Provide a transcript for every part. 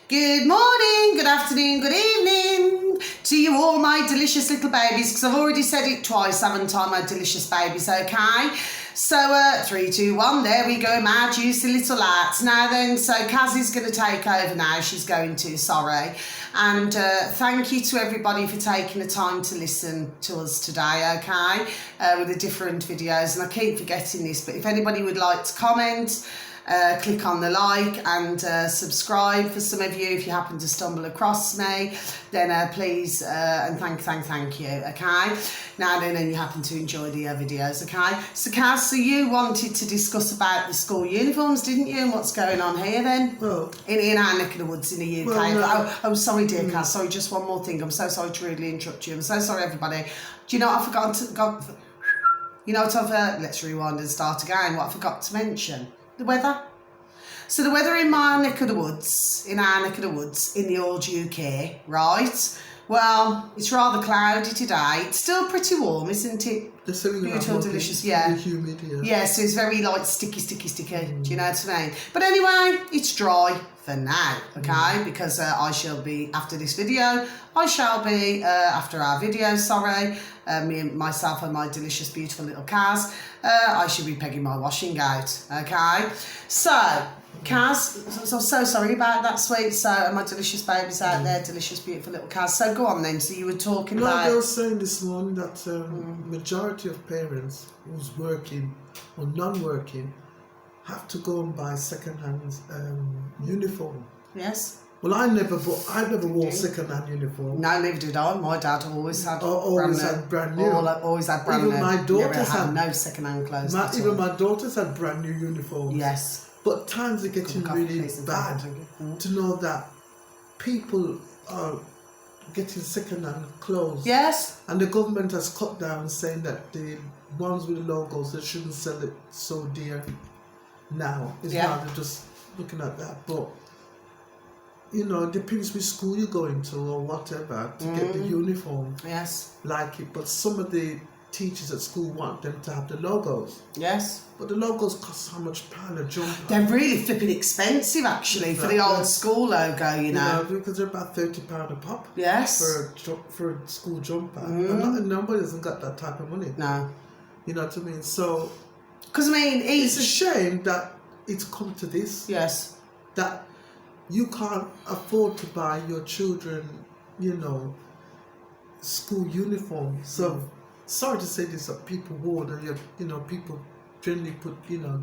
Good morning, good afternoon, good evening to you all my delicious little babies, because I've already said it twice, haven't I, my delicious babies, okay? So 3, 2, 1, there we go, my juicy little lads. Now then, so Kaz is going to take over now, she's going to, sorry. And thank you to everybody for taking the time to listen to us today, okay? With the different videos, and I keep forgetting this, but if anybody would like to comment, click on the like and subscribe for some of you if you happen to stumble across me, then please and thank you, okay? Now then, and you happen to enjoy the videos, okay? So Kaz, so you wanted to discuss about the school uniforms, didn't you, and what's going on here then? Well, in our neck of the woods in the UK. Well, no. Oh, sorry dear Kaz, sorry, just one more thing, I'm so sorry to rudely interrupt you, I'm so sorry everybody. Do you know what I forgot to, you know what I've, let's rewind and start again, what I forgot to mention? The weather. So the weather in my neck of the woods, in our neck of the woods, in the old UK, right? Well, it's rather cloudy today. It's still pretty warm, isn't it? Beautiful, delicious, yeah. Humid, yeah. Yeah, so it's very like sticky. Do you know what I mean? But anyway, it's dry for now, okay? Because I shall be, after this video, after our video, sorry, me and myself and my delicious, beautiful little Kaz, I should be pegging my washing out, okay? So, Kaz, so sorry about that, sweet. So, my delicious babies out there, delicious, beautiful little Kaz. So, go on then. So, you were talking about... I was saying this morning that majority of parents who's working or non-working have to go and buy second-hand uniform. Yes. Well, I never wore second-hand uniform. No, neither did I. My dad always had brand new. Always had brand new. Even my daughters had no second-hand clothes. Even my daughters had brand new uniforms. Yes. But times are getting really bad to know that people are getting second-hand clothes. Yes. And the government has cut down, saying that the ones with the logos, they shouldn't sell it so dear now. It's now they're just looking at that. But, you know, it depends which school you're going to or whatever to get the uniform. Yes. Like it. But some of the teachers at school want them to have the logos. Yes. But the logos cost how much pound a jumper? They're really flipping expensive, actually, for the old school logo, you know. Because they're about £30 a pop. Yes. For a school jumper. And nobody hasn't got that type of money. No. You know what I mean? So... Because, I mean... It's a shame that it's come to this. Yes. That you can't afford to buy your children, you know, school uniform. So... Sorry to say this, that people wore and you know, people generally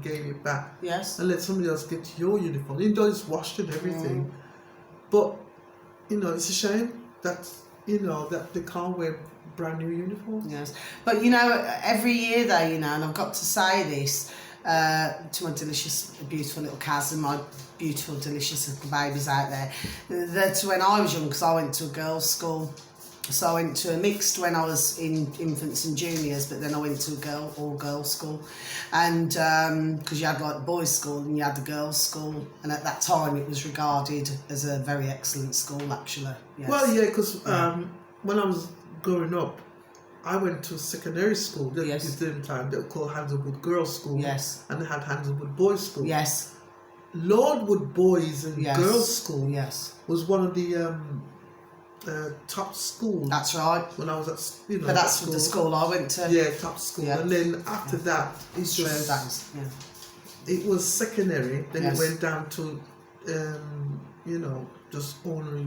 gave it back. Yes. And let somebody else get your uniform. Even though it's washed and everything. But, you know, it's a shame that, you know, that they can't wear brand new uniforms. Yes. But, you know, every year though, you know, and I've got to say this to my delicious, beautiful little Kaz and my beautiful, delicious little babies out there, that when I was young, because I went to a girls' school, so I went to a mixed when I was in infants and juniors, but then I went to a all-girls school, and because you had like boys' school and you had the girls' school, and at that time it was regarded as a very excellent school, actually. Yes. Well, yeah, because when I was growing up, I went to secondary school. At the same time, they were called Hazelwood Girls' School. Yes. And they had Hazelwood Boys' School. Yes. Lordwood Boys and Girls' School. Yes. Was one of the top schools. That's right. When I was at, you know, but that's the school I went to. Yeah, top school. Yeah. And then after that, it's just it was secondary. Then it went down to, you know, just ordinary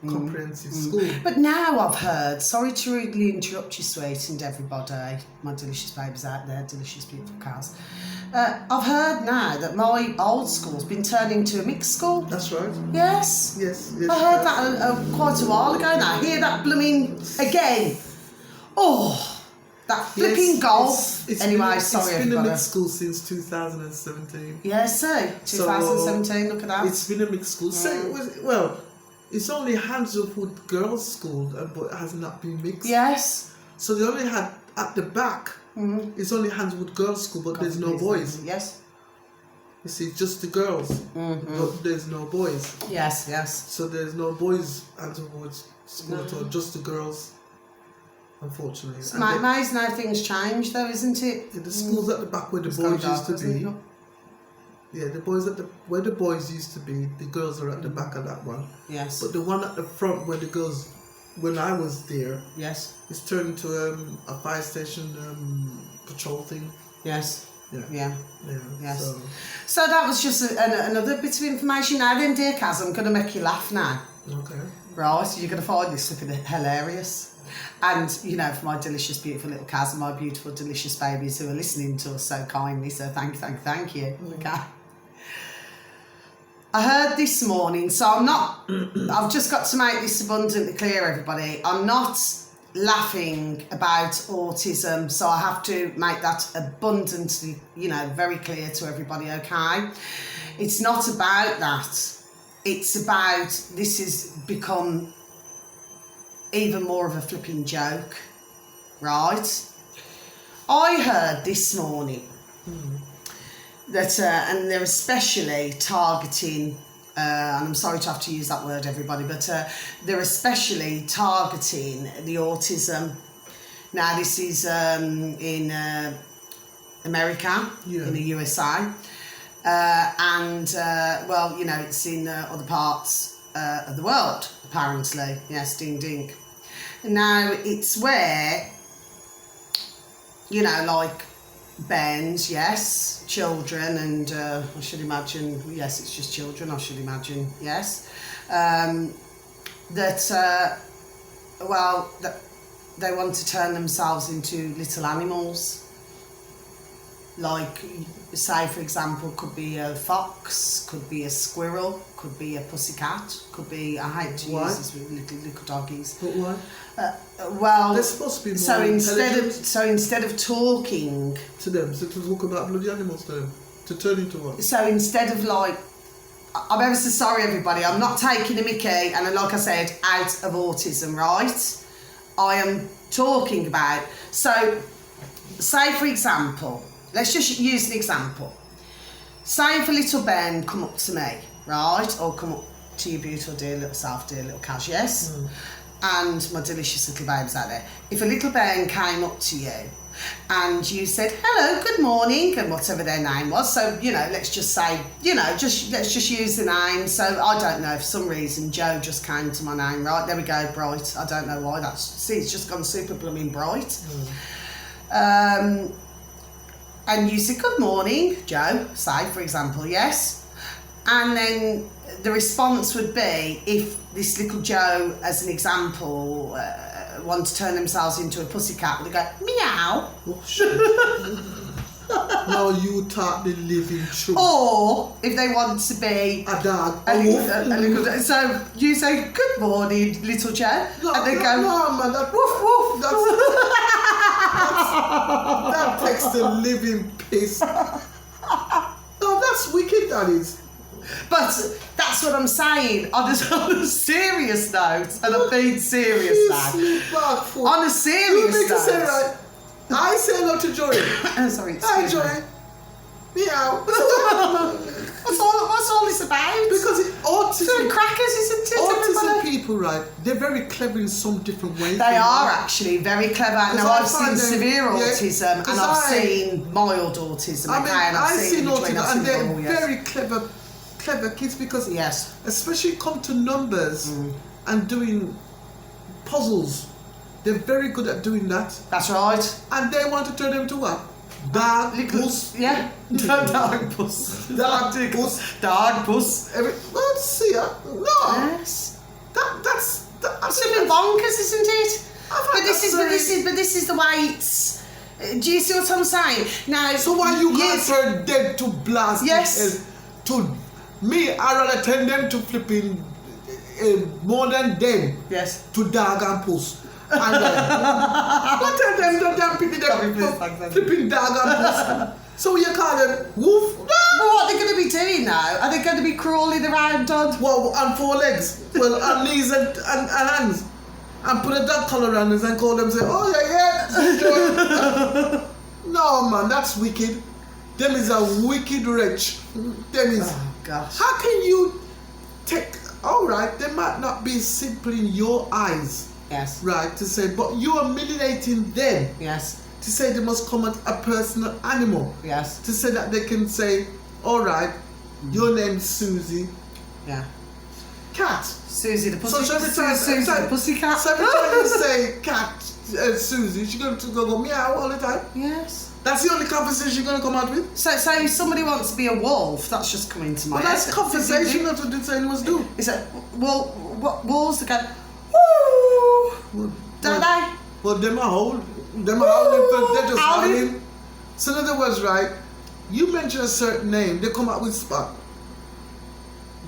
comprehensive school. But now I've heard. Sorry to rudely interrupt you, sweet, and everybody, my delicious babies out there, delicious beautiful cows. I've heard now that my old school's been turned into a mixed school. That's right. Yes. Yes. I heard that quite a while ago now. Hear that blooming again. Oh, that flipping golf. Anyway, sorry everybody. It's been a mixed school since 2017. Yes, sir. 2017, look at that. It's been a mixed school. Well, it's only Hazelwood Girls' School, but it has not been mixed. Yes. So they only had, at the back, it's only Hazelwood Girls' School, but there's no boys. Yes. You see, just the girls, but there's no boys. Yes, yes. So there's no boys Hazelwood School at all, just the girls, unfortunately. It's amazing how things change though, isn't it? The school's at the back where the boys used to be. Yeah, the boys where the boys used to be, the girls are at the back of that one. Yeah. Yes. But the one at the front where the girls, when I was there, Yes. it's turned into a fire station patrol thing. Yes. Yeah. Yeah. Yeah. Yes. So that was just another bit of information. Now then, dear Kaz, I'm going to make you laugh now. Okay. Right, so you're going to find this flipping hilarious. And, you know, for my delicious, beautiful little Kaz and my beautiful, delicious babies who are listening to us so kindly, so thank you. Okay. I heard this morning, so I'm not, I've just got to make this abundantly clear, everybody. I'm not laughing about autism, so I have to make that abundantly, you know, very clear to everybody, okay? It's not about that. It's about, this has become even more of a flipping joke, right? I heard this morning that, and they're especially targeting, and I'm sorry to have to use that word, everybody, but they're especially targeting the autism. Now, this is in America, in the USA, and, well, you know, it's in other parts of the world, apparently. Yes, ding, ding. Now, it's where, you know, like, bairns, yes, children, and I should imagine, yes, it's just children, I should imagine, yes, that, well, that they want to turn themselves into little animals. Like, say, for example, could be a fox, could be a squirrel, could be a pussycat, could be, I hate to use this with little doggies. But why? Well, they're supposed to be more instead of talking to them, so to talk about bloody animals to them, to turn into what? So instead of like, I'm ever so sorry, everybody. I'm not taking a mickey, and like I said, out of autism, right? I am talking about. So, say for example, let's just use an example. Say if a little Ben come up to me, right, or come up to your beautiful dear little self, dear little Kaz, yes? And my delicious little babes out there. If a little Ben came up to you and you said, hello, good morning, and whatever their name was, so, you know, let's just say, you know, let's just use the name. So, I don't know, for some reason, Joe just came to my name, right? There we go, Bright. I don't know why that's, see, it's just gone super blooming bright. And you said, good morning, Joe, say, for example, yes? And then the response would be, if this little Joe, as an example, want to turn themselves into a pussycat, would they go, meow? Oh, shit. Now you taught the living truth. Or, if they want to be a dog, a little, so you say, good morning, little Joe, and they go, no, man, that, woof, woof. That takes the living piss. No, that's wicked, that is. But that's what I'm saying on a serious note, and I'm being serious now. On a serious you make note. It say right. I say hello to Joy. Sorry, Hi, Joy. Meow. What's all this about? Because autism, crackers, isn't it? autism people, right? They're very clever in some different ways. They are actually very clever. Now I've seen severe autism, and I've seen mild autism. I mean, I've seen autism, and they're very clever kids, because especially come to numbers and doing puzzles, they're very good at doing that. That's right. And they want to turn them to what? Dog puss. Yeah. Dog puss. Dog puss. Dog puss. Let's see. No. Yes. That's a bit bonkers, isn't it? But this is the way it's. Do you see what I'm saying? Now. So why you guys are dead to blast? Yes. To me, I rather turn them to flipping more than them. Yes. To dog and puss. And what tell them flipping dog and puss? So you call them woof? No. But what are they going to be doing now? Are they going to be crawling around on? Well, on 4 legs. Well, on knees and hands. And put a dog collar around us and call them, say, oh yeah. No man, that's wicked. Them is a wicked wretch. Them is. Oh gosh. How can you take? All right, they might not be simple in your eyes. Yes. Right, to say, but you are humiliating them. Yes. To say they must come at a personal animal. Yes. To say that they can say, all right, your name's Susie. Yeah. Cat. Susie the So every time, Susie the pussycat. So every time you say cat, Susie, she's going to go meow all the time. Yes. That's the only conversation you're going to come out with. So if somebody wants to be a wolf, that's just coming to my But head. that's conversation. That's what the animals do. Is it wolves that go woo? Don't they? Well, them are howling. They're just Howling. howling. So in other words, right? You mention a certain name, they come out with spot.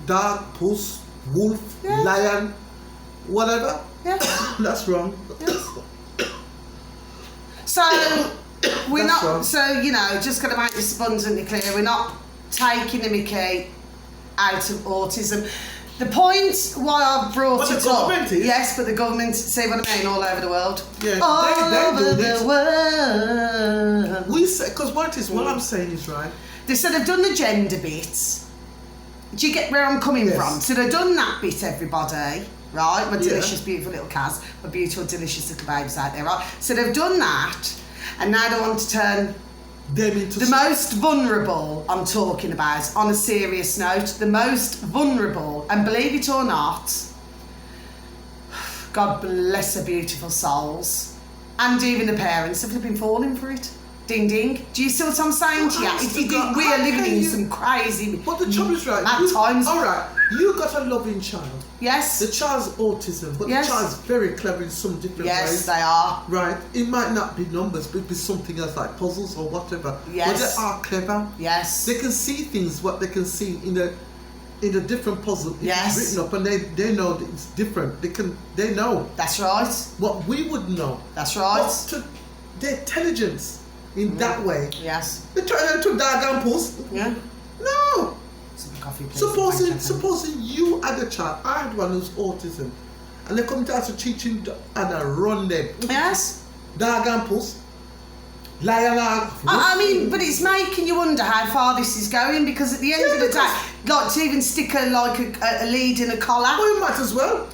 Dog, puss, wolf, Yeah. lion, whatever. Yeah. That's wrong. So we're That's not. wrong. So just going to make this abundantly clear. We're not taking the mickey out of autism. The point why I brought But the it up, government is. yes, but the government, see what I mean, all over the world, Yeah, all they over do the world. We say, because what I'm saying is right. They said they've done the gender bit. Do you get where I'm coming Yes. from? So they've done that bit, everybody, right? My Yeah. delicious, beautiful little Kaz, my beautiful, delicious little babes out there, right? So they've done that, and now they want to turn Them into the most vulnerable, I'm talking about, on a serious note, the most vulnerable, and believe it or not, God bless their beautiful souls, and even the parents have been falling for it. Ding ding. Do you see what I'm saying to you? We are living in some crazy, But the trouble is right. mad times. All right, you got a loving child. Yes. The child's autism, but Yes. the child's very clever in some different Yes, ways. they are. Right, it might not be numbers, but it be something else like puzzles or whatever. Yes. But they are clever. Yes. They can see things what they can see in a different puzzle. Yes. It's written up, and they know that it's different. They know That's right. what we would know. That's right. But to their intelligence in that way, Yes. they turn them to diagram post. Yeah. No. Some coffee, please. Supposing you had a child, I had one who's autism, and they come to us to teaching and I run them. Yes. Diagram post. Lion. I mean, but it's making you wonder how far this is going, because at the end of the day, like to even stick a lead in a collar. Well, it might as well.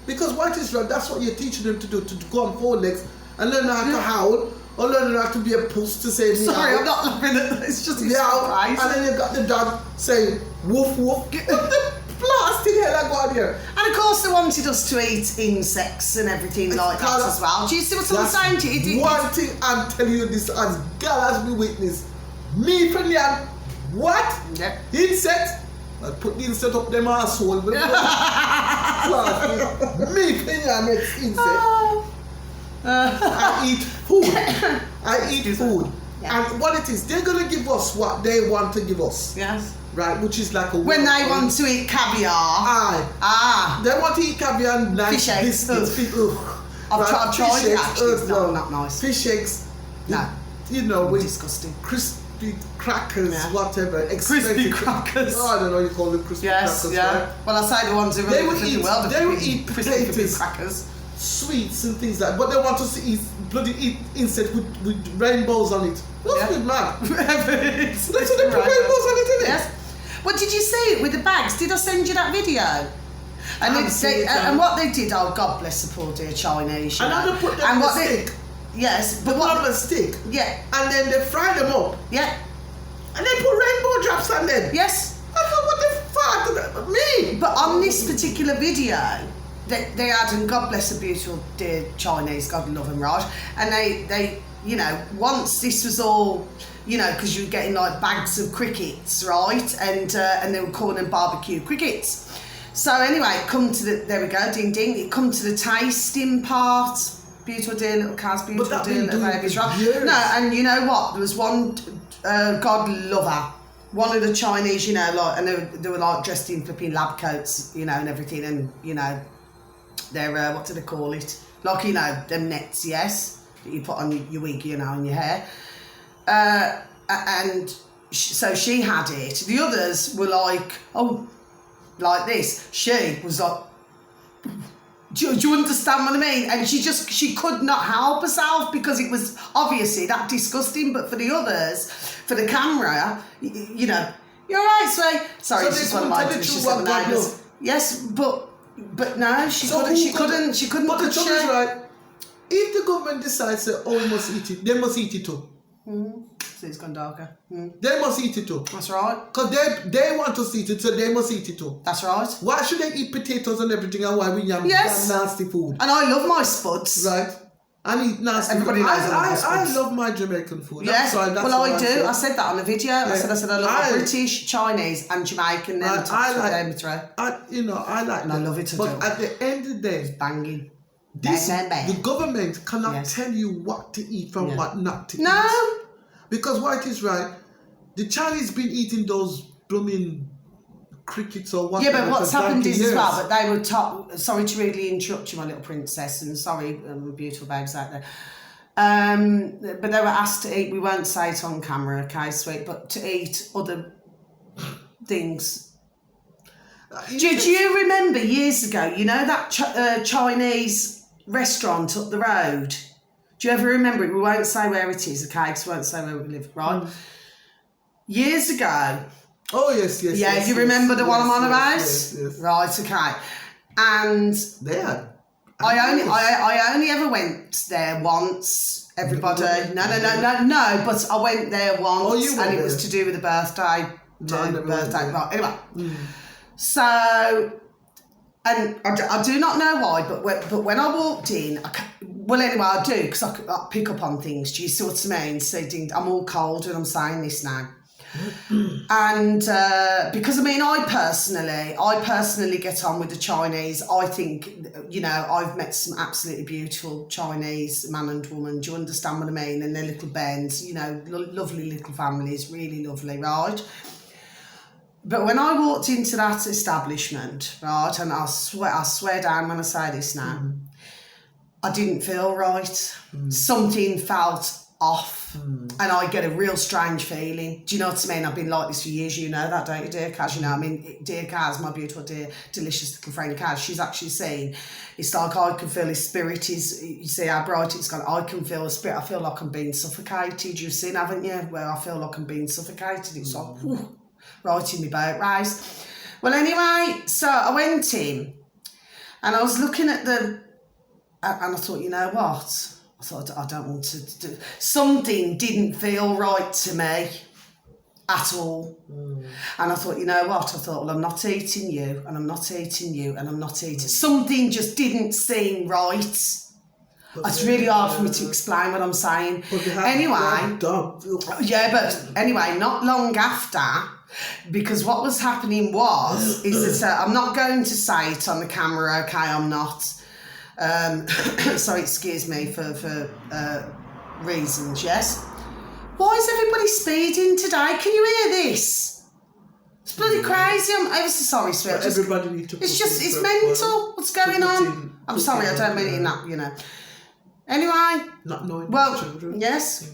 Because what is right, that's what you're teaching them to do, to go on 4 legs and learn how to howl, or learn how to be a puss to say meow. Sorry, I'm not laughing at that. It's just Meow. crazy. And then you've got the dog saying woof woof. What the blasted hell I got here? And of course, they wanted us to eat insects and everything like that as well. Do you see what I'm saying to you? One thing I'm telling you this, as God has been witness. Me from Leon, what? Yeah. Insect? I put the insect up them asshole. Me from Leon makes insect. I eat food. I eat food. Yeah. And what it is, they're going to give us what they want to give us. Yes. Right? Which is like a... When they want to eat caviar. Aye. They want to eat caviar and nice Fish eggs. biscuits. I've tried Fish it eggs, actually. It's no. not nice. Fish eggs. No. You know, with Disgusting. crispy crackers, Yeah. whatever. Crispy expensive- crackers. Oh, I don't know, you call them crispy Yes, crackers, yeah. right? Well, I say the ones who They run will the eat- world they will eat crispy potatoes. crackers. Sweets and things like that. But they want us to eat bloody insect with rainbows on it. That's Yeah. good, man. That's That's what they put rainbows on it, innit? Yes. Well, did you see it with the bags? Did I send you that video? And haven't seen it, and what they did, oh God bless the poor dear Chinese. You And know. now they put them and on what a they, stick. Yes, They but put what? them on a stick. Yeah, And then they fry them up. yeah, And they put rainbow drops on them. yes. I thought, what the fuck? Me? But on this particular video, they had, and God bless the beautiful dear Chinese, God love them, right? And they you know, once this was all, you know, because you were getting like bags of crickets, right? And they were calling them barbecue crickets. So anyway, there we go, ding ding. It come to the tasting part. Beautiful dear little cows, beautiful that dear been little doing babies, for right? years. No, and you know what? There was one God lover. One of the Chinese, you know, like, and they were like dressed in flipping lab coats, you know, and everything, and you know, they're what do they call it? Like, you know, them nets, yes, that you put on your wig, you know, and your hair. So she had it. The others were like, oh, like this. She was like, do you understand what I mean? And she could not help herself, because it was obviously that disgusting. But for the others, for the camera, you know, you're right, Sway. Sorry, So it's they just one of couldn't my tell the delicious truth what little God neighbours. loved. Yes, but no, she So couldn't. who She couldn't. She couldn't. But the could trouble is, she? right, if the government decides that, oh, you must eat it, they must eat it too. It's gone darker. They must eat it too. That's right. Because they want us to eat it, so they must eat it too. That's right. Why should they eat potatoes and everything, and why we yam nasty food? And I love my spuds. Right. I eat nasty Everybody food. knows I love my I spuds. love my Jamaican food. Yes. That's Well, I what do. said. I said that on the video. I said I love my British, Chinese, and Jamaican. Then I like And I love it too. But at the end of the day, Banging. the government cannot tell you what to eat from what not to eat. No. Because what is right, the Chinese been eating those blooming crickets or whatever. Yeah, but what's for happened 90 is years. as well, but they were sorry to really interrupt you, my little princess, and sorry, beautiful babes out there. But they were asked to eat, we won't say it on camera, okay, sweet, but to eat other things. Do you remember years ago, you know that Chinese restaurant up the road? Do you ever remember it? We won't say where it is, okay, because we won't say where we live, right? Years ago. Oh, yes. Yeah, you remember the one I'm on about? Yes. Right, okay. And There. I only ever went there once. Everybody, no. But I went there once, and it was to do with the birthday. Right. Anyway, so, and I do not know why, but when I walked in, I do because I pick up on things. Do you see what I mean? So I'm all cold when I'm saying this now. And because I personally get on with the Chinese. I think, I've met some absolutely beautiful Chinese man and woman. Do you understand what I mean? And their little bands, lovely little families, really lovely, right? But when I walked into that establishment, right, and I swear down when I say this now, I didn't feel right. Something felt off. And I get a real strange feeling. Do you know what I mean? I've been like this for years, you know that, don't you, dear Kaz? Dear Kaz, my beautiful, dear, delicious little friend Kaz, she's actually saying, it's like I can feel his spirit is, you see how bright it's gone, I can feel a spirit, I feel like I'm being suffocated. You've seen, haven't you? Where I feel like I'm being suffocated. It's like, whew, right in my boat race. Well, anyway, so I went in and I was looking at and I thought, you know what? I thought, I don't want to do... Something didn't feel right to me at all. And I thought, you know what? I thought, well, I'm not eating you, and I'm not eating you, and I'm not eating... Something just didn't seem right. It's really hard for me to explain what I'm saying. Anyway, not long after, because what was happening is that I'm not going to say it on the camera, okay, I'm not... sorry, excuse me for reasons, yes? Why is everybody speeding today? Can you hear this? It's bloody crazy. I'm ever so sorry, sweet. Everybody needs to it's mental. What's going on? I'm sorry, I don't mean it in that, Anyway. Not knowing children. Yes.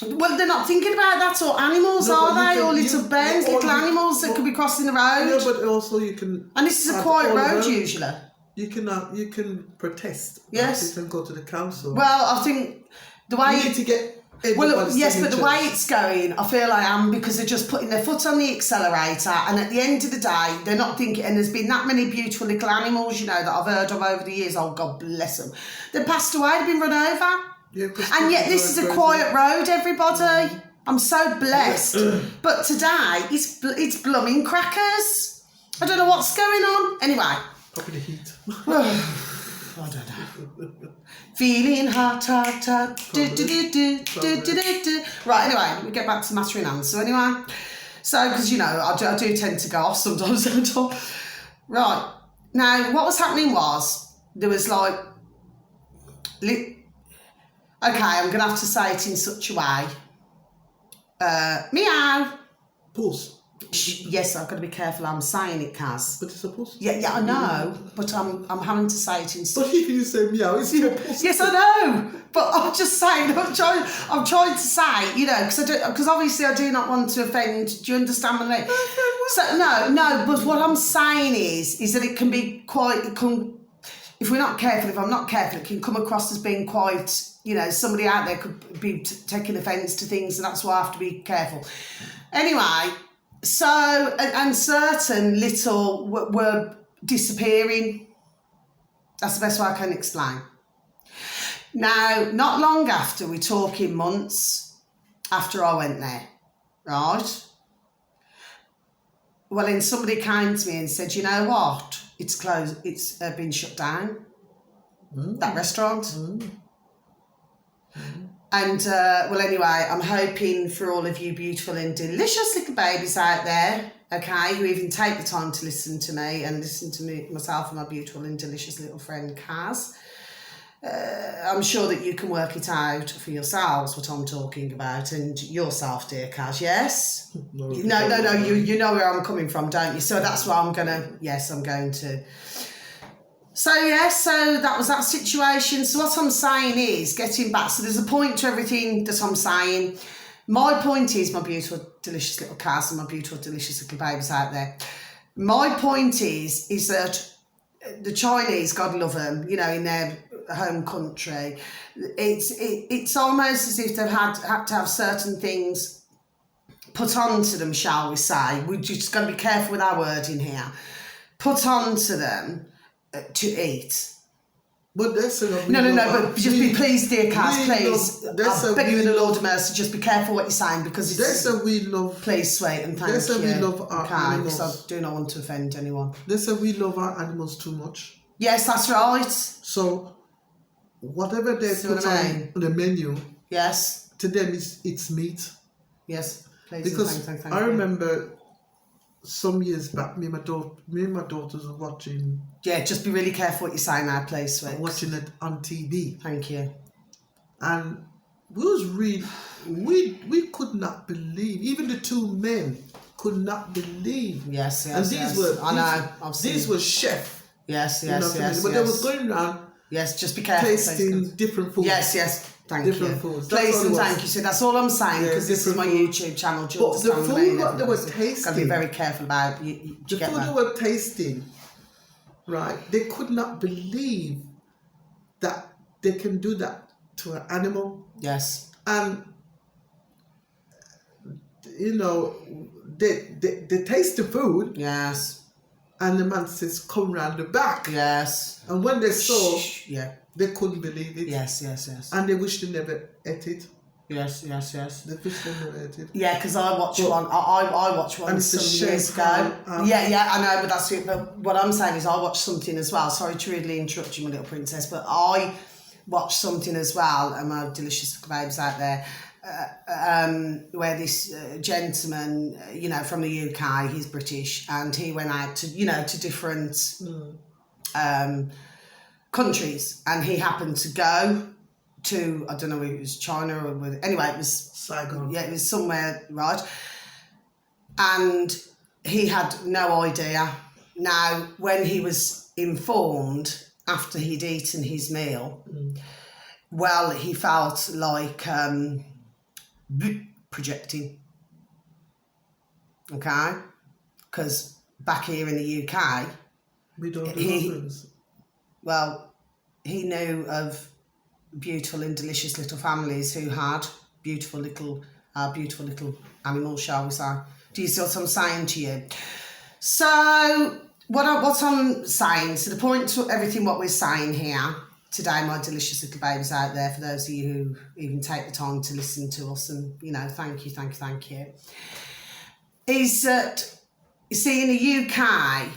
Well, they're not thinking about that, or animals, are they? Or little bands, little animals that could be crossing the road. Yeah, but also you can... And this is a quiet road, usually. You can protest. Yes. You can go to the council. Well, I think the way you need to get. Yes, but the way it's going, I feel I am, because they're just putting their foot on the accelerator, and at the end of the day, they're not thinking. And there's been that many beautiful little animals, that I've heard of over the years. Oh, God bless them. They passed away. They've been run over. Yeah, and yet this is a quiet road, everybody. I'm so blessed. But today it's blooming crackers. I don't know what's going on. Anyway. Probably the heat. I don't know. Feeling hot. Right, anyway, let me get back to the matter in hand. So anyway, because, I do tend to go off sometimes, don't I? Right, now, what was happening was, there was like, okay, I'm going to have to say it in such a way. Meow. Pause. Yes, I've got to be careful I'm saying it, Kaz. But it's a puss. Yeah, I know, but I'm having to say it in... But even you say meow, it's a puss. Yes, I know, but I'm just saying, I'm trying to say, because obviously I do not want to offend. Do you understand what I mean? So, no, but what I'm saying is that it can be quite... if I'm not careful, it can come across as being quite... somebody out there could be taking offence to things, and that's why I have to be careful. Anyway... So, and certain little were disappearing. That's the best way I can explain. Now, not long after, we're talking months, after I went there, right? Well, then somebody came to me and said, you know what? It's closed. It's been shut down. That restaurant. And, well, anyway, I'm hoping for all of you beautiful and delicious little babies out there, okay, who even take the time to listen to me and listen to me, myself and my beautiful and delicious little friend, Kaz. I'm sure that you can work it out for yourselves what I'm talking about, and yourself, dear Kaz, yes? No, you know where I'm coming from, don't you? So that's why I'm going to. So, yes, so that was that situation. So what I'm saying is, getting back, so there's a point to everything that I'm saying. My point is, my beautiful, delicious little Kaz and my beautiful, delicious little babies out there. My point is that the Chinese, God love them, you know, in their home country, it's almost as if they've had to have certain things put onto them, shall we say. We've just got to be careful with our wording here. Put onto them to eat. But that's but just be pleased, dear Kaz, please. I beg you in the Lord of mercy, just be careful what you're saying, because it's... That's we love... Please, sweet, and thank you. That's we love our animals. Because I do not want to offend anyone. That's we love our animals too much. Yes, that's right. So, whatever they put on the menu, yes, to them it's meat. Yes, please. Because thank I remember some years back, me and my daughters were watching. Yeah, just be really careful what you say now, please, sweet. Watching it on TV. Thank you. And we could not believe. Even the two men could not believe. Yes. And these were chefs. Yes. But they was going around. Yes, just be careful. Tasting different foods. Yes. Thank you. Different foods. Please and thank you. So that's all I'm saying, because this is my YouTube channel. But the food what they were tasting, got to be very careful about. The food they were tasting, right? They could not believe that they can do that to an animal. Yes. And you know, they taste the food. Yes. And the man says, "Come round the back." Yes. And when they saw, they couldn't believe it. Yes. And they wished they never ate it. Yes. They wished they never ate it. Yeah, because I watched one. I watched one some years ago. I know, but that's it. But what I'm saying is, I watched something as well. Sorry to rudely interrupt you, my little princess, but I watched something as well, and my delicious babes out there. Where this gentleman, from the UK, he's British, and he went out to different countries, and he happened to go to, I don't know if it was China or anyway, it was Saigon. Yeah, it was somewhere, right? And he had no idea. Now, when he was informed after he'd eaten his meal, well, he felt like projecting, okay, because back here in the UK we don't do things. Well, he knew of beautiful and delicious little families who had beautiful little animals, shall we say. Do you see what I'm saying to you? So what I'm saying, so the point to everything what we're saying here today, my delicious little babies out there, for those of you who even take the time to listen to us, and thank you, is that, you see, in the UK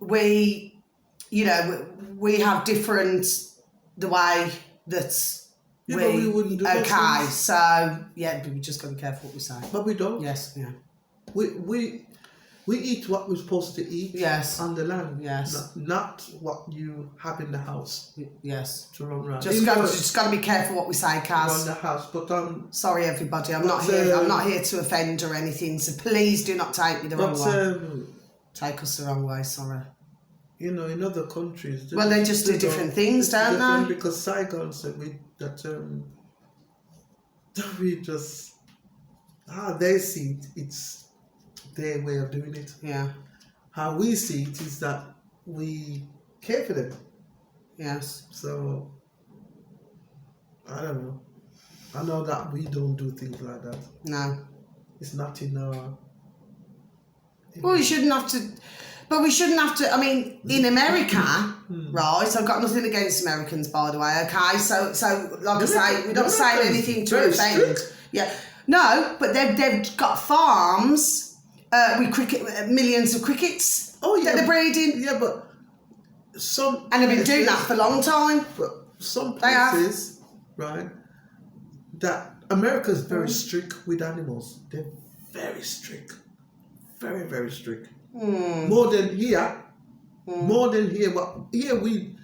we have different the way that we wouldn't do okay, so we just got to be careful what we say. But we don't. Yes, yeah. We eat what we're supposed to eat. Yes. On the land. Yes. Not what you have in the house. Yes. To run around. Just got to be careful what we say, Kaz. Around the house, but sorry, everybody. I'm not here to offend or anything. So please do not take me the wrong way. Take us the wrong way. Sorry. In other countries. They just do different things, don't they? Because Saigon said we just they see it's their way of doing it. Yeah. How we see it is that we care for them. Yes. So I don't know. I know that we don't do things like that. No. It's not in our... Well, we shouldn't have to... But we shouldn't have to... I mean, in America, right, I've got nothing against Americans, by the way, okay? So like I say, we're not saying anything to offend. Yeah. No, but they've got farms with millions of crickets. Oh yeah, that they're breeding. Yeah, but some And they've been doing that for a long time. But some They have. places, right? That America is very strict with animals. They're very strict, very very strict. More than here. More than here. But here we.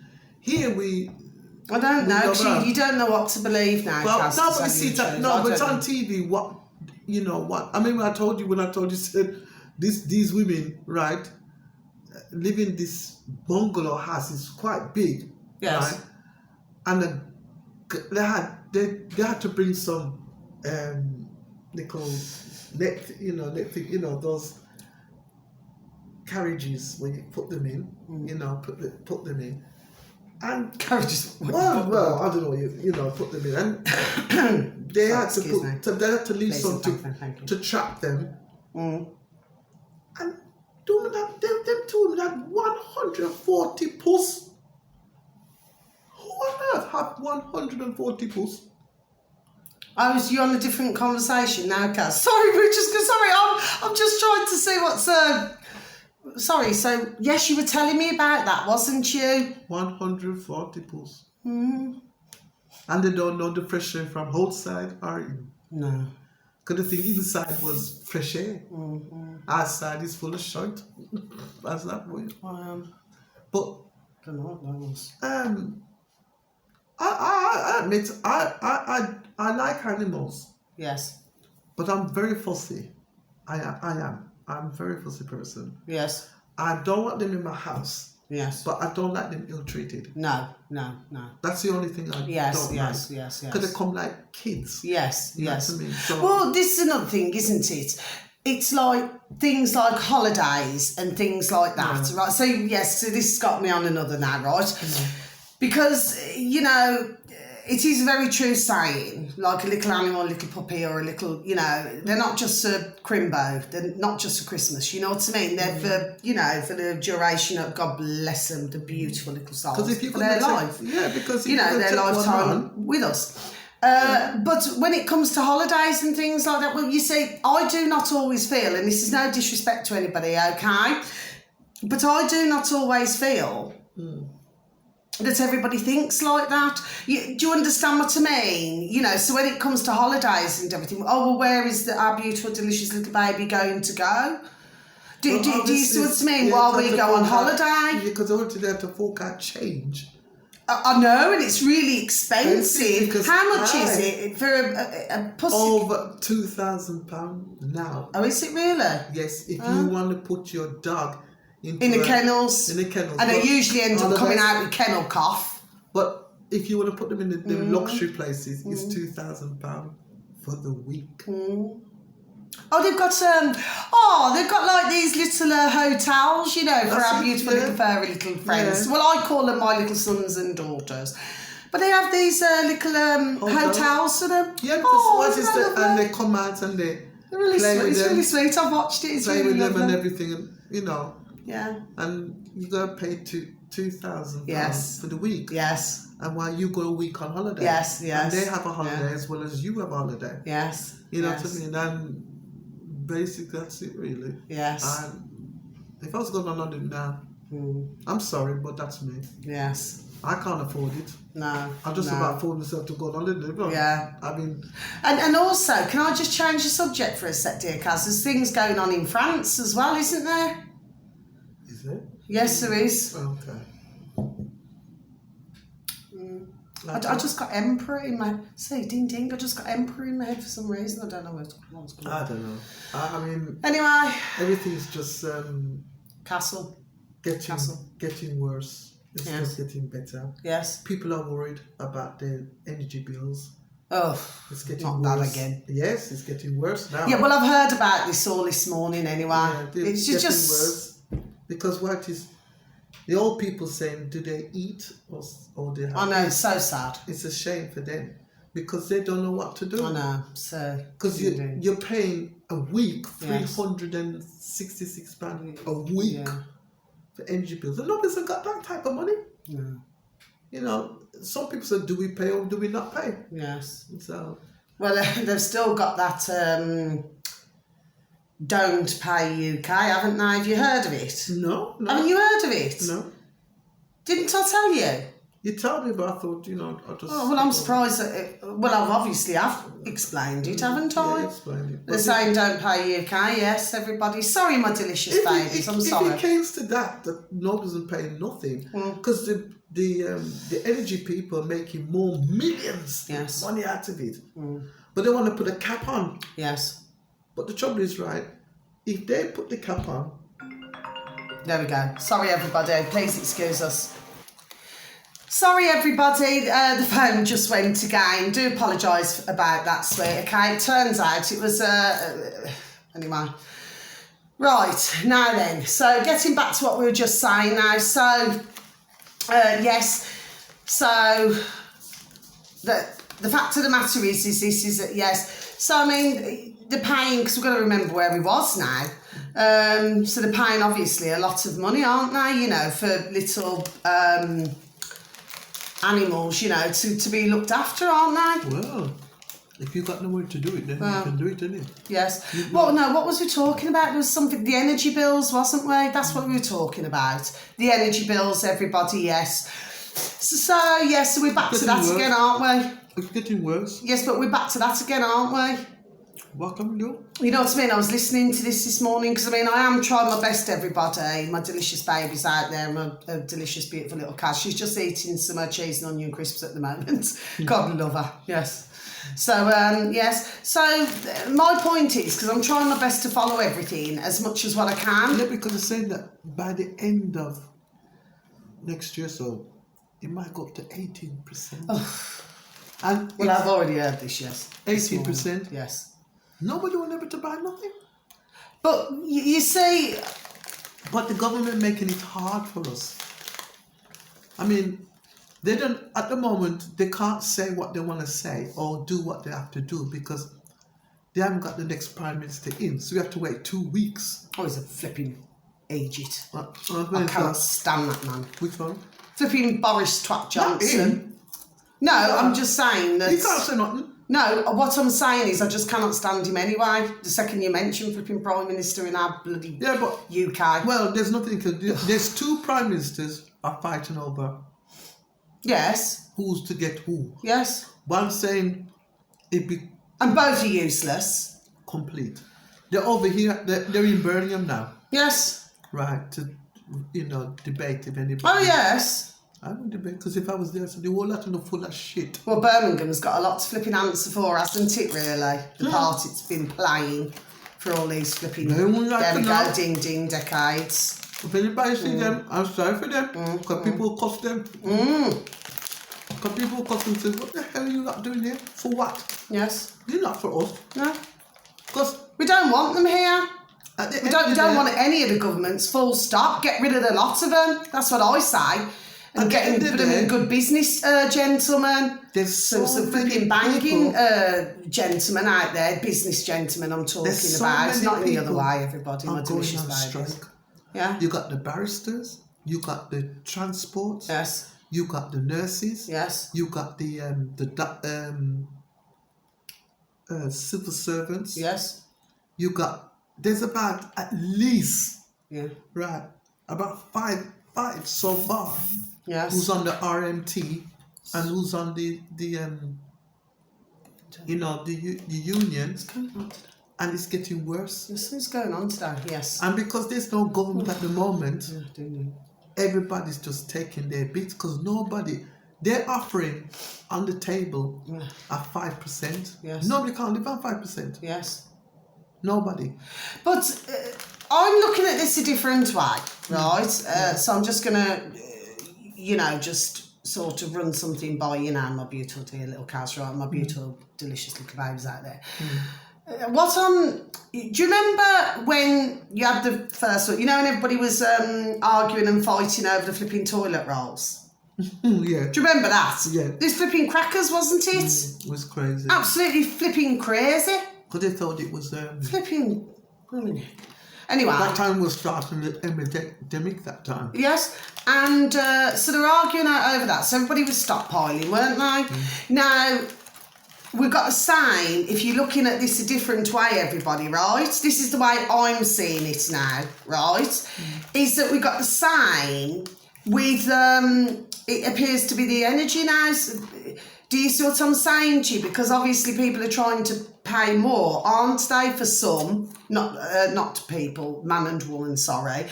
I don't know. go 'Cause around. you don't know what to believe now. Well, Kaz, no, to but tell you see you the that. truth. No, I but it's don't on know. TV. What you know? What I mean? When I told you said these women, right, living this bungalow house is quite big, Yes. right, and they had to bring some little those carriages when you put them in, put them in. And Carriages. well, I don't know, put them in, and they had to Excuse me. they had to leave Please, some thank you. to trap them, Mm. and doing that, them two women had 140 puss. Who on earth had 140 puss? Oh, so you're on a different conversation now, Kaz. Sorry, I'm just trying to see what's Sorry, so yes, you were telling me about that, wasn't you? 140 puss. Mm. And they don't know the fresh air from outside or in. No. Because the thing inside was fresh air. Outside is full of shite. That's that way. But I don't know what that was. I admit I like animals, Yes. but I'm very fussy. I'm a very fussy person. Yes. I don't want them in my house, Yes. but I don't like them ill-treated. No. That's the only thing I Yes. don't Yes. like. Yes. Because they Yes. come like kids. Yes. You know Yes. what I mean? So, Well, this is another thing, isn't it? It's like things like holidays and things like that, right? So yes, so this has got me on another now, right? Because, it is a very true saying, like a little animal, a little puppy or a little, they're not just a crimbo, they're not just for Christmas, you know what I mean? They're for the duration of, God bless them, the beautiful little souls, because if you for their life. because Their lifetime with us. But when it comes to holidays and things like that, well, you see, I do not always feel, and this is no disrespect to anybody, okay? But I do not always feel that everybody thinks like that. Do you understand what I mean? So when it comes to holidays and everything, where is our beautiful, delicious little baby going to go? Do you see what I mean? While we go on holiday? Because obviously they have to fork out change. I know, and it's really expensive. Because How much is it for a pussy? Over £2,000 now. Oh, is it really? Yes, if you want to put your dog into In the kennels. In the kennels. And they usually end up coming holidays. out with kennel cough. But if you want to put them in the luxury places, it's £2,000 for the week. Oh, they've got like these little hotels, for our beautiful little furry little friends. Yeah. Well, I call them my little sons and daughters. But they have these little hotels for them. Yeah, because lovely. and they come out and they They're really play sweet. with It's them, really sweet. I've watched it. It's play really with them and lovely. everything, and Yeah. and you got to pay £2,000 Yes. for the week. Yes. And while you go a week on holiday. Yes. And they have a holiday as well as you have a holiday. Yes. You know yes. what I mean? And basically that's it really. Yes. And if I was going on London now, I'm sorry, but that's me. Yes. I can't afford it. No. I'm just about afford myself to go on London. Yeah. I mean. And also, can I just change the subject for a sec, dear Kaz? There's things going on in France as well, isn't there? Is there? Yes, there is. Okay. I just got Emperor in my... See, ding ding, I just got Emperor in my head for some reason. I don't know what's going on. I don't know. I mean... Anyway. Everything's just... Castle. Getting worse. It's Yes. not getting better. Yes. People are worried about their energy bills. Oh, It's getting not worse. that again. Yes, it's getting worse now. Yeah, well, I've heard about this all this morning anyway. Yeah, It's getting just... worse. Because what is... The old people saying, do they eat or they have... I know, it's so sad. It's a shame for them. Because they don't know what to do. I know, so... Because you're paying a week, Yes. £366 a week Yeah. for energy bills. And nobody's got that type of money. No. You know, some people say, do we pay or do we not pay? Yes. So, Well, they've still got that Don't Pay UK, haven't they? Have you heard of it? No. Haven't you heard of it? No. Didn't I tell you? You told me, but I thought, I just... Oh, well, I'm surprised that... I've obviously explained it, haven't I? Yeah, explained it. They're saying Don't Pay UK, yes, everybody. Sorry, my delicious babies, I'm sorry. If it came to that nobody's paying nothing, because the energy people are making more millions money out of it, but they want to put a cap on. Yes. But the trouble is, right, if they put the cap on... There we go. Sorry, everybody. Please excuse us. Sorry, everybody. The phone just went again. Do apologise about that, sweet. Okay, it turns out it was... anyway. Right, now then. So, getting back to what we were just saying now. So, yes. So, the fact of the matter is that, yes. So, I mean, they're paying, because we've got to remember where we was now. So, they're paying, obviously, a lot of money, aren't they? For little... animals, to be looked after, aren't they? Well, if you've got nowhere to do it, then you can do it, didn't you? Yes. Well, no, what was we talking about? There was something, the energy bills, wasn't we? That's what we were talking about. The energy bills, everybody, yes. So yes, so we're back to that again, aren't we? It's getting worse. Yes, but we're back to that again, aren't we? What can we do? You know what I mean? I was listening to this morning because, I am trying my best, everybody. My delicious baby's out there, my delicious, beautiful little cat. She's just eating some cheese and onion crisps at the moment. God love her, yes. So, yes. So, my point is, because I'm trying my best to follow everything as much as what I can. Yeah, because they're saying that by the end of next year, so it might go up to 18%. Oh. And well, I've already heard this, yes. 18%? Yes. Nobody will able to buy nothing. But you see... But the government making it hard for us. They don't, at the moment, they can't say what they want to say or do what they have to do because they haven't got the next Prime Minister in. So we have to wait 2 weeks. Oh, he's a flipping aged. I I can't stand that man. Which one? Flipping Boris Twat Johnson. No, I'm just saying that... You can't say nothing. No, what I'm saying is I just cannot stand him anyway. The second you mention flipping Prime Minister in our bloody UK. Well, there's nothing to do. There's 2 Prime Ministers are fighting over... Yes. Who's to get who. Yes. One saying it be... And both are useless. Complete. They're over here, they're in Birmingham now. Yes. Right, to, debate if anybody... Oh, yes. I would debate, because if I was there, so the whole lot of them full of shit. Well, Birmingham's got a lot to flipping answer for, hasn't it, really? The part it's been playing for all these flipping... There we go, ding, decades. If anybody see them, I'm sorry for them, because people cost them. Because people cost them and say, what the hell are you not doing here? For what? Yes. You're not for us. No. Because... We don't want them here. We don't want any of the governments, full stop. Get rid of the lot of them. That's what I say. And put them in good business, gentlemen. There's some flipping banking gentlemen out there, business gentlemen I'm talking about. It's not the other way, everybody. My delicious babies. Strike. Yeah. You got the barristers, you got the transport, yes. You got the nurses, yes. You got the civil servants, yes. You got, there's about at least, right, about five so far. Yes. Who's on the RMT and who's on the union. What's going on today? And it's getting worse. What's going on today? Yes. And because there's no government at the moment, everybody's just taking their bits because they're offering on the table at 5%. Yes. Nobody can live on 5%. Yes. Nobody. But I'm looking at this a different way, right? So I'm just going to, just sort of run something by, my beautiful dear little cats, right? My beautiful, delicious little babies out there. Do you remember when you had the first one, when everybody was arguing and fighting over the flipping toilet rolls? Yeah. Do you remember that? Yeah. These flipping crackers, wasn't it? It was crazy. Absolutely flipping crazy. Because they thought it was... flipping... Anyway. That time was starting the epidemic that time. Yes. And so they were arguing over that. So everybody was stockpiling, weren't they? Now, we've got the same, if you're looking at this a different way, everybody, right? This is the way I'm seeing it now, right? Is that we've got the same with, it appears to be the energy now. Do you see what I'm saying to you? Because obviously people are trying to pay more, aren't they, for some? Not people, man and woman, sorry.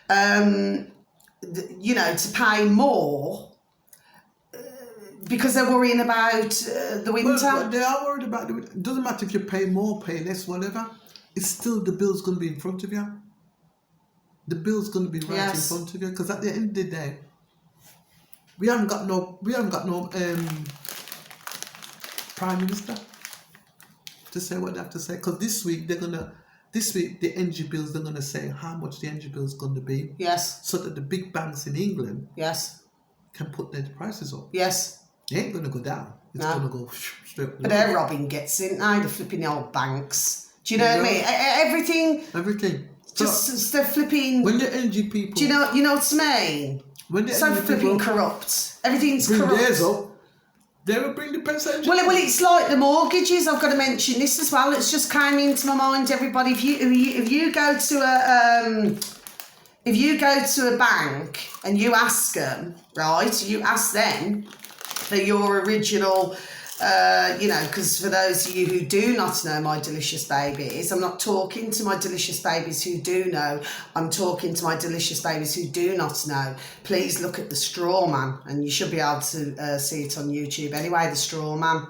You know, to pay more because they're worrying about the winter. Well, they are worried about the winter. It doesn't matter if you pay more, pay less, whatever. It's still the bill's going to be in front of you. The bill's going to be right in front of you, because at the end of the day, we haven't got no prime minister to say what they have to say. Because this week the energy bills, they're gonna say how much the energy bill is going to be. Yes. So that the big banks in England. Yes. Can put their prices up. Yes. It ain't going to go down. It's going to go straight. But they're robbing gets in now. They're flipping the old banks. Do you know what I mean? Everything. Just they're flipping. When the energy people. Do you know what I mean? When the so flipping corrupt. Everything's corrupt. Theirs up. They will bring the percentage. Well, it's like the mortgages. I've got to mention this as well. It's just came into my mind. Everybody, if you go to a bank and you ask them, right? You ask them for your original. Because for those of you who do not know my delicious babies, I'm not talking to my delicious babies who do know. I'm talking to my delicious babies who do not know. Please look at the straw man, and you should be able to see it on YouTube anyway, the straw man.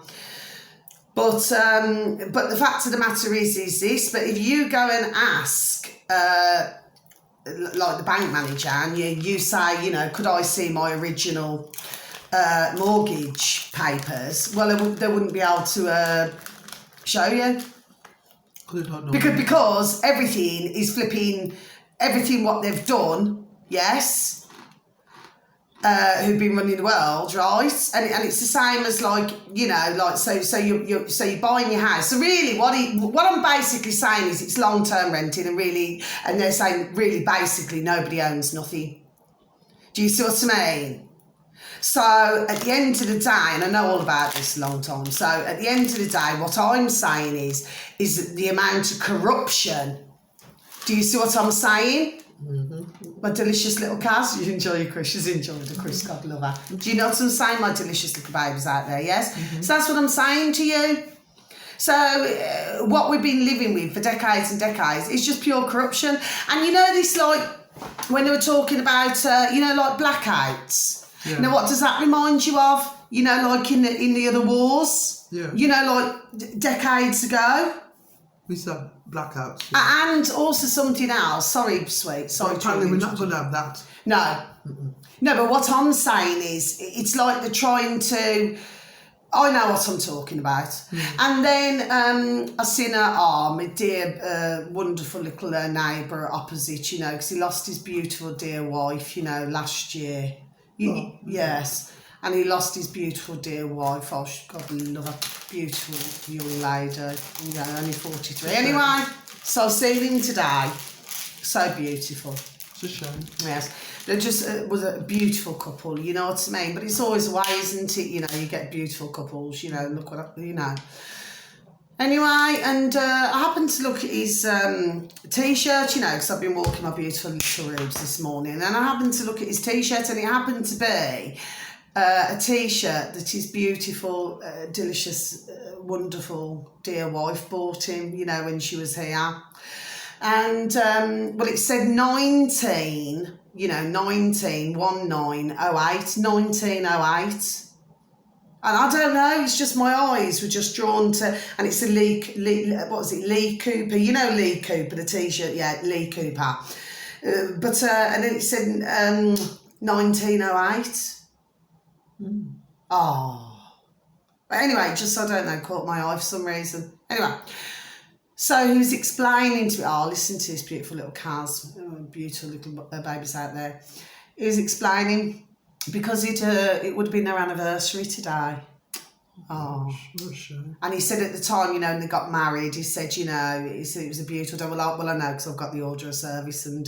But the fact of the matter is this, but if you go and ask, like the bank manager, and you say, could I see my original mortgage papers, well, they wouldn't be able to show you because everything is flipping, everything what they've done, yes, who've been running the world, right? And it's the same as so you're buying your house. So really, what I'm basically saying is it's long-term renting, and they're saying really basically nobody owns nothing. Do you see what I mean? So at the end of the day, and I know all about this a long time, so at the end of the day, what I'm saying is the amount of corruption. Do you see what I'm saying? Mm-hmm. My delicious little Kaz, you enjoy your Chris, she's enjoyed the Chris, God love her. Do you know what I'm saying, my delicious little babies out there, yes? Mm-hmm. So that's what I'm saying to you. So what we've been living with for decades and decades is just pure corruption. And this, like, when they were talking about, like blackouts. Yeah. Now, what does that remind you of? Like in the other wars? Yeah. Like decades ago? We saw blackouts. Yeah. And also something else. Sorry, sweet. Sorry. Apparently, we're not going to have that. No. Mm-mm. No, but what I'm saying is, it's like they're trying to... I know what I'm talking about. Mm. And then I seen my dear, wonderful little neighbour opposite, because he lost his beautiful dear wife, last year. Yes, and he lost his beautiful dear wife. Oh, God love her, beautiful young lady. Only 43. Anyway, so I've seen him today. So beautiful. It's a shame. Yes, they just was a beautiful couple. You know what I mean? But it's always the way, isn't it? You get beautiful couples. Look what Anyway, and I happened to look at his T-shirt, because I've been walking my beautiful little roads this morning, and I happened to look at his T-shirt, and it happened to be a T-shirt that his beautiful, delicious, wonderful dear wife bought him, when she was here. And, it said 1908. And I don't know, it's just my eyes were just drawn to, and it's a Lee Cooper, Lee Cooper, the T-shirt, yeah, Lee Cooper. And then it said 1908. Mm. Oh. But anyway, just, I don't know, caught my eye for some reason. Anyway, so he was explaining to me, listen to this beautiful little Kaz, beautiful little babies out there. He was explaining, because it would have been their anniversary today. Oh. Sure. And he said at the time, when they got married, he said, it was a beautiful day. Well, I know, because I've got the order of service, and,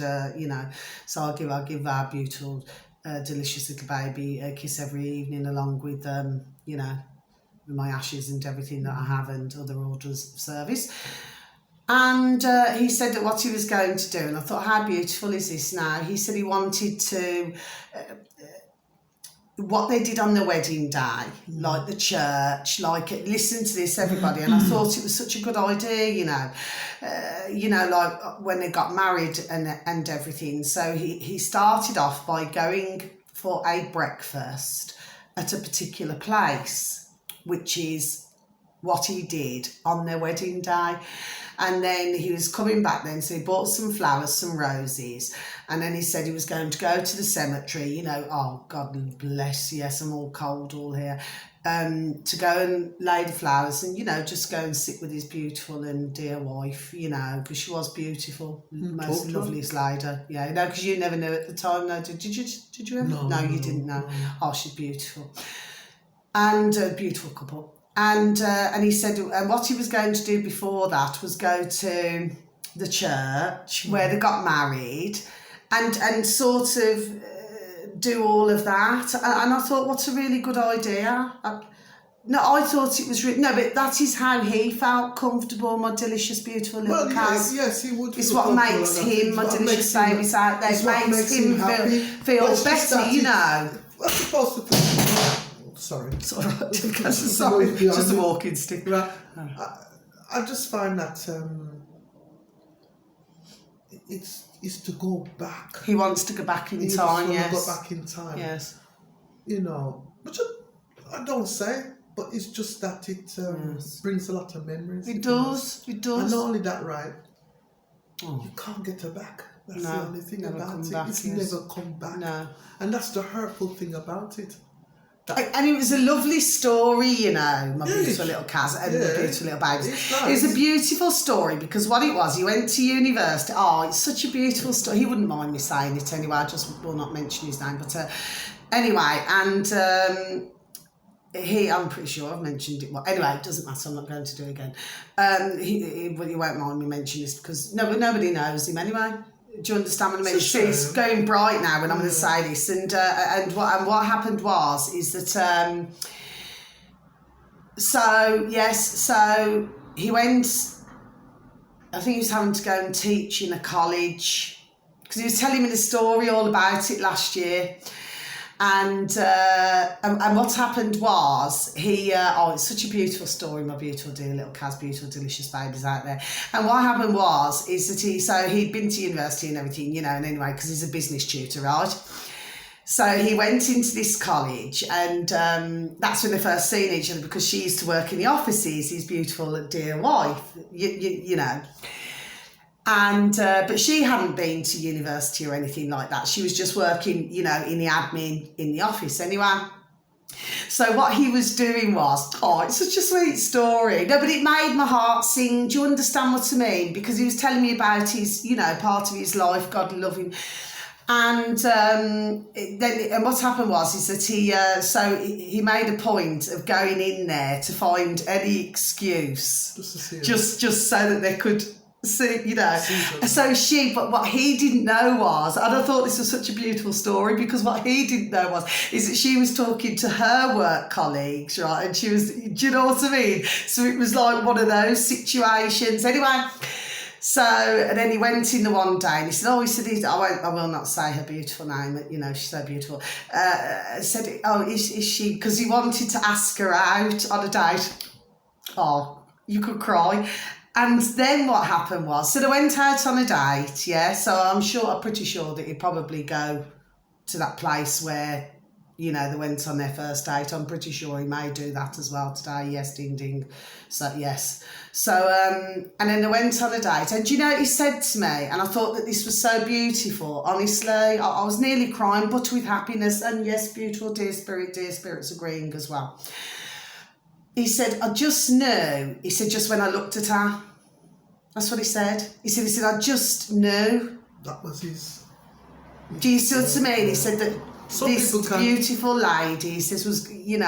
so I'll give our beautiful, delicious little baby a kiss every evening, along with, my ashes and everything that I have and other orders of service. And he said that what he was going to do, and I thought, how beautiful is this now? He said he wanted to, what they did on the wedding day, like the church, like, listen to this, everybody. And I thought it was such a good idea, like when they got married and everything. So he started off by going for a breakfast at a particular place, which is what he did on their wedding day. And then he was coming back then, so he bought some flowers, some roses, and then he said he was going to go to the cemetery, oh, God bless, yes, I'm all cold all here, to go and lay the flowers and, just go and sit with his beautiful and dear wife, because she was beautiful, most loveliest lady. Yeah, because you never knew at the time, no, did you ever? No, you didn't know. Oh, she's beautiful. And a beautiful couple. And he said, and what he was going to do before that was go to the church where they got married, and sort of do all of that. And I thought, what a really good idea. I thought it was no, but that is how he felt comfortable. My delicious, beautiful little Kaz. Yes, he would. It's what makes him, my delicious babies out there. It makes him feel better, I'm supposed to think. Sorry. It's all right. Sorry. Just a walking stick. Right. I just find that it's to go back. He wants to go back in time, yes. Go back in time. Yes. Which I don't say, but it's just that it brings a lot of memories. It does. And not only that, right? You can't get her back. That's the only thing about it. It's never come back. No. And that's the hurtful thing about it. And it was a lovely story, my beautiful little Kaz and the beautiful little babies. Nice. It was a beautiful story because what it was, he went to university. Oh, it's such a beautiful story. He wouldn't mind me saying it anyway. I just will not mention his name. But anyway, and I'm pretty sure I've mentioned it. Well, anyway, it doesn't matter. I'm not going to do it again. He won't mind me mentioning this because nobody knows him anyway. Do you understand what I mean? It's going bright now when I'm going to say this. And what happened is that so he went. I think he was having to go and teach in a college because he was telling me the story all about it last year. And what happened was it's such a beautiful story, my beautiful dear little Kaz, beautiful delicious babies out there. And what happened is that he'd been to university and everything, and anyway, because he's a business tutor, right? So he went into this college, and that's when they first seen each other because she used to work in the offices, his beautiful dear wife, you know. And but she hadn't been to university or anything like that. She was just working, in the admin in the office anyway. So what he was doing was, it's such a sweet story. No, but it made my heart sing. Do you understand what I mean? Because he was telling me about his, part of his life, God love him. And then what happened is that he made a point of going in there to find any excuse, just so that they could. But what he didn't know was, and I thought this was such a beautiful story because what he didn't know is that she was talking to her work colleagues, right? And she was, do you know what I mean? So it was like one of those situations. Anyway, and then he went in the one day and he said, I will not say her beautiful name, she's so beautiful. Said, is she, because he wanted to ask her out on a date. Oh, you could cry. And then what happened was, so they went out on a date, yeah? So I'm pretty sure that he'd probably go to that place where, they went on their first date. I'm pretty sure he may do that as well today. Yes, ding, ding. So, yes. So, and then they went on a date. And do you know what he said to me? And I thought that this was so beautiful. Honestly, I was nearly crying, but with happiness. And yes, beautiful, dear spirit's agreeing as well. He said, I just knew. He said, just when I looked at her. That's what he said. He said, I just knew. That was his. Do you see what I mean? He said that this beautiful lady, he says, was going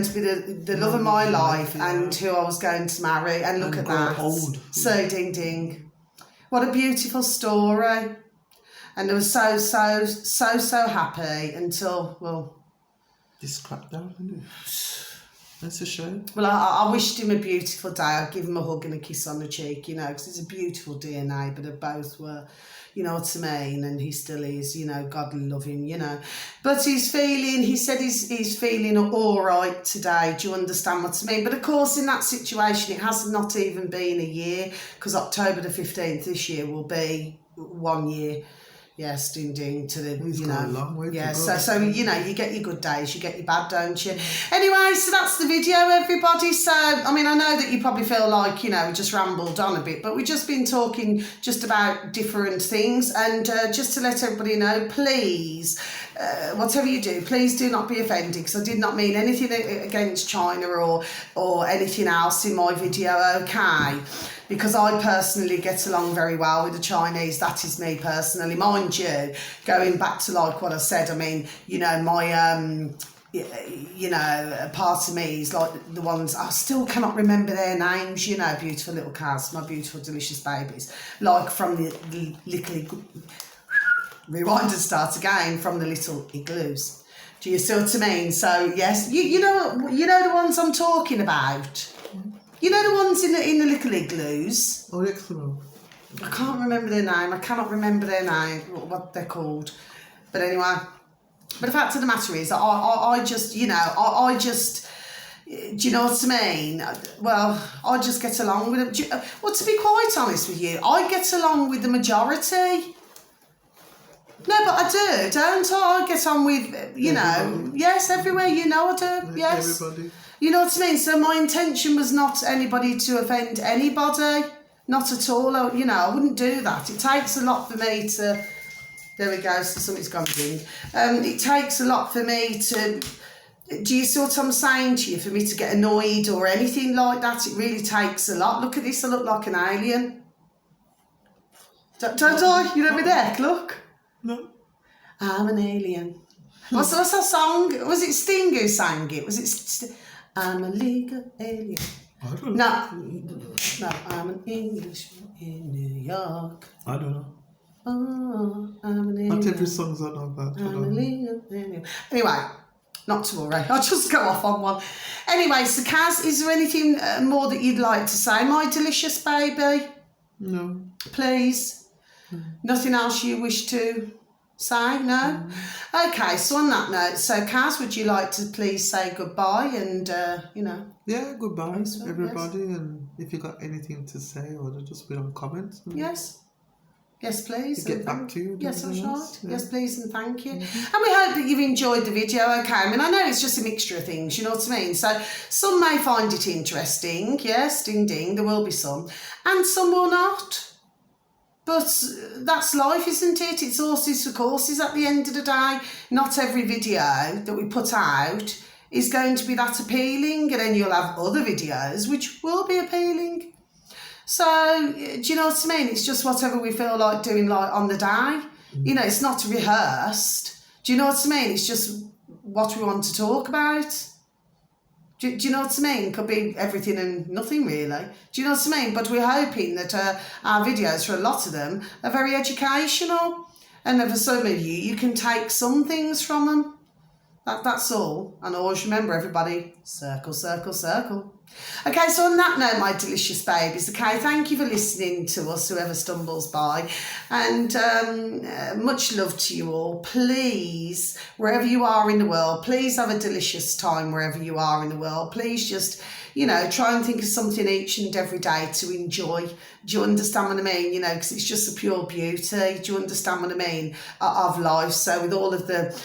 to be the love of my life and who I was going to marry. And look at that. Old. So ding ding. What a beautiful story. And they were so happy until, this crackdown, isn't it? That's a shame. Well, I wished him a beautiful day. I'd give him a hug and a kiss on the cheek, you know, because he's a beautiful dear neighbour. They both were, you know what I mean, and he still is, you know, God love him, you know. But he said he's feeling all right today. Do you understand what I mean? But of course, in that situation, it has not even been a year, because October the 15th this year will be 1 year. Yes, ding ding to the, He's you got know. a long way Yeah, to go. so you know, you get your good days, you get your bad, don't you? Anyway, so that's the video, everybody. So I mean, I know that you probably feel like, you know, we just rambled on a bit, but we've just been talking just about different things, and just to let everybody know, please, whatever you do, please do not be offended, because I did not mean anything against China or anything else in my video, okay? Because I personally get along very well with the Chinese. That is me personally. Mind you, going back to like what I said, I mean, you know, my, you know, part of me is like the ones, I still cannot remember their names, you know, beautiful little cows, my beautiful, delicious babies. Like from the little, rewind and start again, from the little igloos. Do you see what I mean? So, yes, you know the ones I'm talking about. You know the ones in the little igloos? Oh, excellent. I can't remember their name. I cannot remember their name, what they're called. But anyway, but the fact of the matter is, I just, you know, I just, do you know what I mean? Well, I just get along with them. Well, to be quite honest with you, I get along with the majority. No, but I do, don't I? I get on with, you know, yes, everywhere, you know I do, yes. Everybody. You know what I mean? So my intention was not anybody to offend anybody, not at all. You know, I wouldn't do that. It takes a lot for me to, there we go, so something's gone ding. It takes a lot for me to, do you see what I'm saying to you, for me to get annoyed or anything like that? It really takes a lot. Look at this, I look like an alien. Don't I? You know me there, look. No. I'm an alien. What's that song? Was it Sting who sang it? Was it I'm a legal alien? I don't know. No, I'm an Englishman in New York. I don't know. Oh, I'm an alien. Not every song's on that. I'm a legal alien. Anyway, not to worry. I'll just go off on one. Anyway, so Kaz, is there anything more that you'd like to say, my delicious baby? No. Please? Nothing else you wish to say? No? Okay, so on that note, so Kaz, would you like to please say goodbye and, you know? Yeah, goodbye, Yes, well, everybody. Yes. And if you got anything to say, or just put on comments. Yes. Yes, please. Get back to you. Yes, that's right. Yeah. Yes, please, and thank you. And we hope that you've enjoyed the video, okay? I mean, I know it's just a mixture of things, you know what I mean? So some may find it interesting, yes, ding ding, there will be some. And some will not. But that's life, isn't it? It's horses for courses at the end of the day. Not every video that we put out is going to be that appealing, and then you'll have other videos which will be appealing. So, do you know what I mean? It's just whatever we feel like doing, like on the day. You know, it's not rehearsed. Do you know what I mean? It's just what we want to talk about. Do you know what I mean? Could be everything and nothing, really. Do you know what I mean? But we're hoping that our videos, for a lot of them, are very educational. And for some of you, you can take some things from them. That's all. And always remember, everybody, circle, circle, circle. Okay, so on that note, my delicious babies, okay, thank you for listening to us, whoever stumbles by. And much love to you all. Please, wherever you are in the world, please have a delicious time wherever you are in the world. Please just, you know, try and think of something each and every day to enjoy. Do you understand what I mean? You know, because it's just a pure beauty. Do you understand what I mean? Of life. So with all of the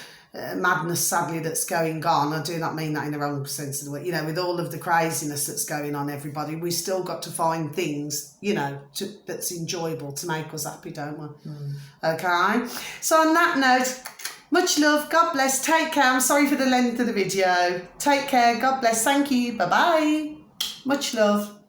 madness, sadly, that's going on, I do not mean that in the wrong sense of the word, you know, with all of the craziness that's going on, everybody, we still got to find things, you know, that's enjoyable to make us happy, don't we? Okay, so on that note, much love, God bless, take care. I'm sorry for the length of the video. Take care, God bless, thank you, bye bye, much love.